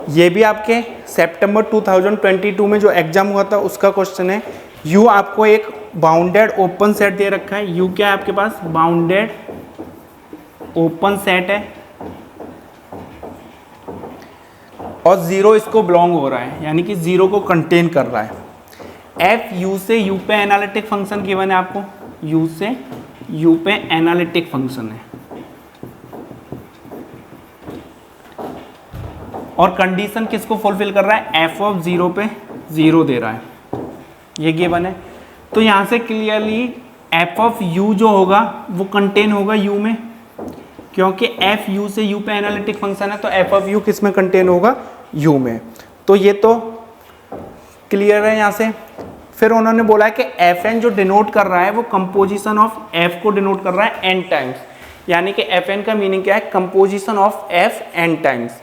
ये भी आपके सितंबर 2022 में जो एग्जाम हुआ था उसका क्वेश्चन है। यू आपको एक बाउंडेड ओपन सेट दे रखा है। यू क्या है आपके पास? बाउंडेड ओपन सेट है और जीरो इसको बिलोंग हो रहा है, यानी कि जीरो को कंटेन कर रहा है। एफ यू से यू पे एनालिटिक फंक्शन गिवन है आपको, यू से यू पे एनालिटिक फंक्शन है और कंडीशन किसको फुलफिल कर रहा है? एफ ऑफ जीरो पे जीरो दे रहा है, ये गिवन है। तो यहाँ से क्लियरली एफ ऑफ यू जो होगा वो कंटेन होगा यू में, क्योंकि एफ यू से यू पे एनालिटिक फंक्शन है, तो एफ ऑफ यू किस में कंटेन होगा? यू में। तो ये तो क्लियर है यहाँ से। फिर उन्होंने बोला है कि एफ एन जो डिनोट कर रहा है वो कंपोजिशन ऑफ एफ को डिनोट कर रहा है एन टाइम्स, यानी कि एफ एन का मीनिंग क्या है? Composition of F N times.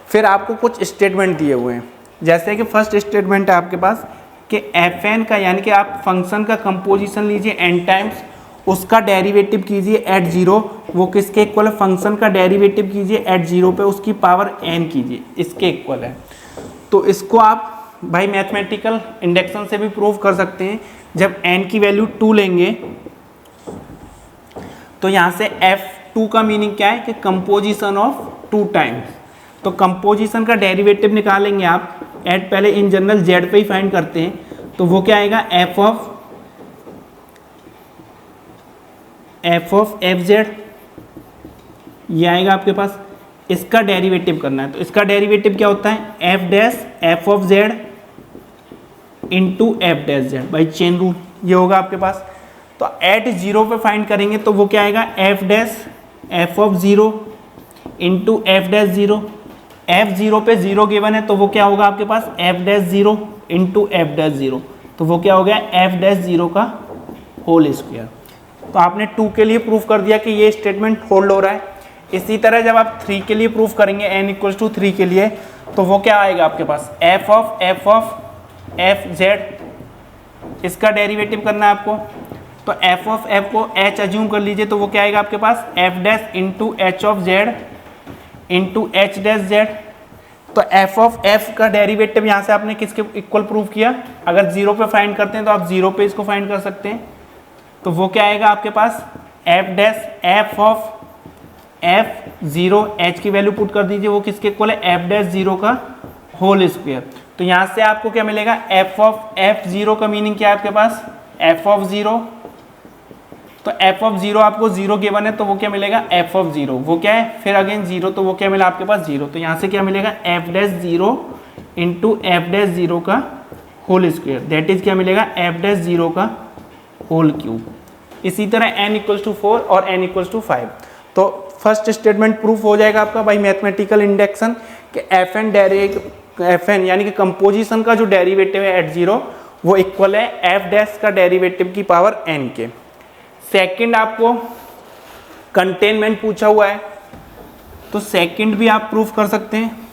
फिर आपको कुछ स्टेटमेंट दिए हुए हैं, जैसे कि फर्स्ट स्टेटमेंट है आपके पास कि एफ एन का, यानी कि आप फंक्शन का कंपोजिशन लीजिए एन टाइम्स, उसका डेरिवेटिव कीजिए एट जीरो, वो किसके इक्वल है? फंक्शन का डेरिवेटिव कीजिए एट जीरो पे, उसकी पावर एन कीजिए, इसके इक्वल है। तो इसको आप भाई मैथमेटिकल इंडक्शन से भी प्रूव कर सकते हैं। जब n की वैल्यू 2 लेंगे तो यहाँ से f2 का मीनिंग क्या है? कि कंपोजिशन ऑफ 2 टाइम्स। तो कंपोजिशन का डेरिवेटिव निकालेंगे आप, एट पहले इन जनरल z पे ही फाइंड करते हैं, तो वो क्या आएगा? f ऑफ एफ जेड, ये आएगा आपके पास। इसका डेरिवेटिव करना है, तो इसका डेरिवेटिव क्या होता है? F dash F of Z into F dash Z by chain rule, ये होगा आपके पास। तो एट जीरो पे फाइंड करेंगे तो वो क्या आएगा? F dash F of zero into F dash zero. F zero पे जीरो गिवन है तो वो क्या होगा आपके पास? F dash zero into F dash zero, तो वो क्या हो गया? एफ डैश जीरो का होल स्क्वायर। तो आपने 2 के लिए प्रूफ कर दिया कि ये स्टेटमेंट होल्ड हो रहा है। इसी तरह जब आप 3 के लिए प्रूफ करेंगे, n इक्वल्स टू 3 के लिए, तो वो क्या आएगा आपके पास? एफ ऑफ एफ जेड, इसका डेरिवेटिव करना है आपको। तो एफ ऑफ एफ को h अज्यूम कर लीजिए, तो वो क्या आएगा आपके पास? F dash into H of Z into H dash Z. तो एफ ऑफ एफ का डेरिवेटिव यहाँ से आपने किसके इक्वल प्रूव किया? अगर जीरो पे फाइंड करते हैं तो आप जीरो पे इसको फाइंड कर सकते हैं। तो वो क्या आएगा आपके पास? F dash F of F zero, H की वैल्यू पुट कर दीजिए, वो किसके इक्वल है? एफ डैश जीरो का होल स्क्वायर। तो यहाँ से आपको क्या मिलेगा? एफ ऑफ एफ जीरो का मीनिंग क्या है आपके पास? F of zero. तो एफ ऑफ जीरो आपको जीरो गिवन है, तो वो क्या मिलेगा? एफ ऑफ जीरो, वो क्या है? फिर अगेन जीरो, तो वो क्या मिला आपके पास? जीरो। तो यहाँ से क्या मिलेगा? F dash zero into F dash zero का होल स्क्वायर, दैट इज क्या मिलेगा? एफ डैश जीरो का होल क्यूब। इसी तरह n इक्वल्स टू 4 और n इक्वल्स टू 5। तो फर्स्ट स्टेटमेंट प्रूफ हो जाएगा आपका बाई मैथमेटिकल इंडक्शन कि एफ एन यानी कि कंपोजिशन का जो डेरिवेटिव है एट जीरो वो इक्वल है एफ डैश का डेरिवेटिव की पावर n के। सेकंड आपको कंटेनमेंट पूछा हुआ है, तो सेकंड भी आप प्रूफ कर सकते हैं।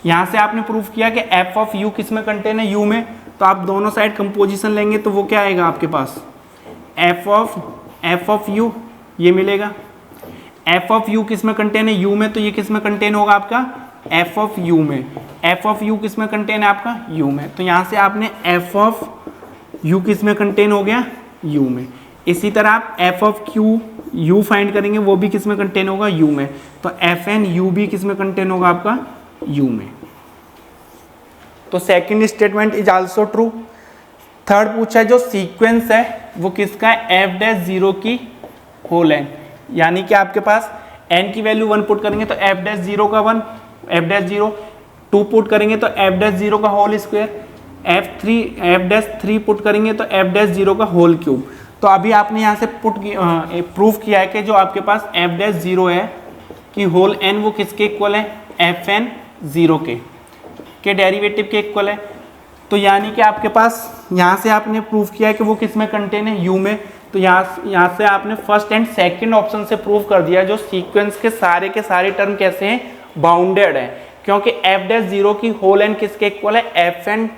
यहां से आपने प्रूफ किया कि एफ ऑफ यू किस में कंटेन है? यू में। तो आप दोनों साइड कंपोजिशन लेंगे तो वो क्या आएगा आपके पास? एफ ऑफ यू, ये मिलेगा। एफ ऑफ यू किस में कंटेन है? यू में। तो ये किस में कंटेन होगा आपका? एफ ऑफ यू में। एफ ऑफ यू किस में कंटेन है आपका? यू में। तो यहाँ से आपने एफ ऑफ यू किस में कंटेन हो गया? यू में। इसी तरह आप F of Q U find करेंगे, वो भी किस में कंटेन होगा? यू में। तो एफ एन यू भी किस में कंटेन होगा आपका? यू में। तो second statement is also true. Third पूछा है जो सीक्वेंस है वो किसका है? एफ डैश जीरो की होल एन, यानी कि आपके पास n की वैल्यू 1 पुट करेंगे तो एफ डैश जीरो का 1, एफ डैश जीरो 2 पुट करेंगे तो एफ डैश जीरो का whole square, F dash 3 put करेंगे तो एफ डैश जीरो का होल क्यूब। तो अभी आपने यहाँ से प्रूफ किया है कि जो आपके पास एफ डैश जीरो है कि होल n वो किसके इक्वल है? एफ एन जीरो के डेरिवेटिव के इक्वल है। तो यानी कि आपके पास यहाँ से आपने प्रूफ किया है कि वो किस में कंटेन है? यू में। तो यहाँ से आपने फर्स्ट एंड सेकंड ऑप्शन से प्रूव कर दिया जो सीक्वेंस के सारे टर्म कैसे हैं? बाउंडेड है, क्योंकि एफ डैश जीरो की होल एन किसके इक्वल है? एफ एन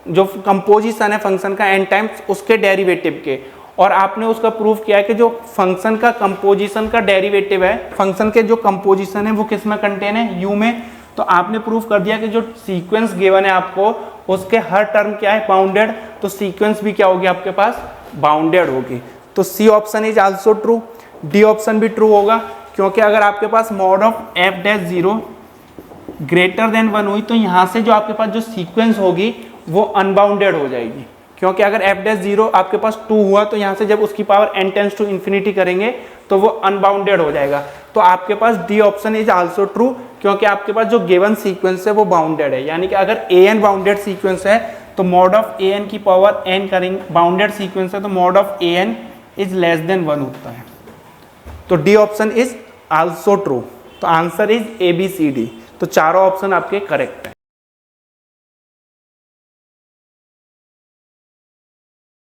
जो कंपोजिशन है फंक्शन का एन टाइम्स उसके डेरिवेटिव के, और आपने उसका प्रूफ किया है कि जो फंक्शन का कंपोजिशन का डेरिवेटिव है, फंक्शन के जो कंपोजिशन है वो किस में कंटेन है, यू में। तो आपने प्रूफ कर दिया कि जो सीक्वेंस गिवन है आपको उसके हर टर्म क्या है, बाउंडेड, तो सीक्वेंस भी क्या होगी आपके पास, बाउंडेड होगी। तो C option is also true. D option भी ट्रू होगा, क्योंकि अगर आपके पास mod of F dash 0 greater than 1 हुई तो यहाँ से जो आपके पास जो सीक्वेंस होगी वो अनबाउंडेड हो जाएगी, क्योंकि अगर एफ डैश 0 आपके पास 2 हुआ तो यहाँ से जब उसकी power n tends to infinity करेंगे तो वो अनबाउंडेड हो जाएगा। तो आपके पास D option is also true, क्योंकि आपके पास जो गिवन सीक्वेंस है वो बाउंडेड है, यानी कि अगर an बाउंडेड सीक्वेंस है तो मॉड ऑफ an की पावर n करेंगे, बाउंडेड सीक्वेंस है तो mod of an is less than 1 होता है। तो D option is also true. तो आंसर इज ABCD। तो चारों ऑप्शन आपके करेक्ट है।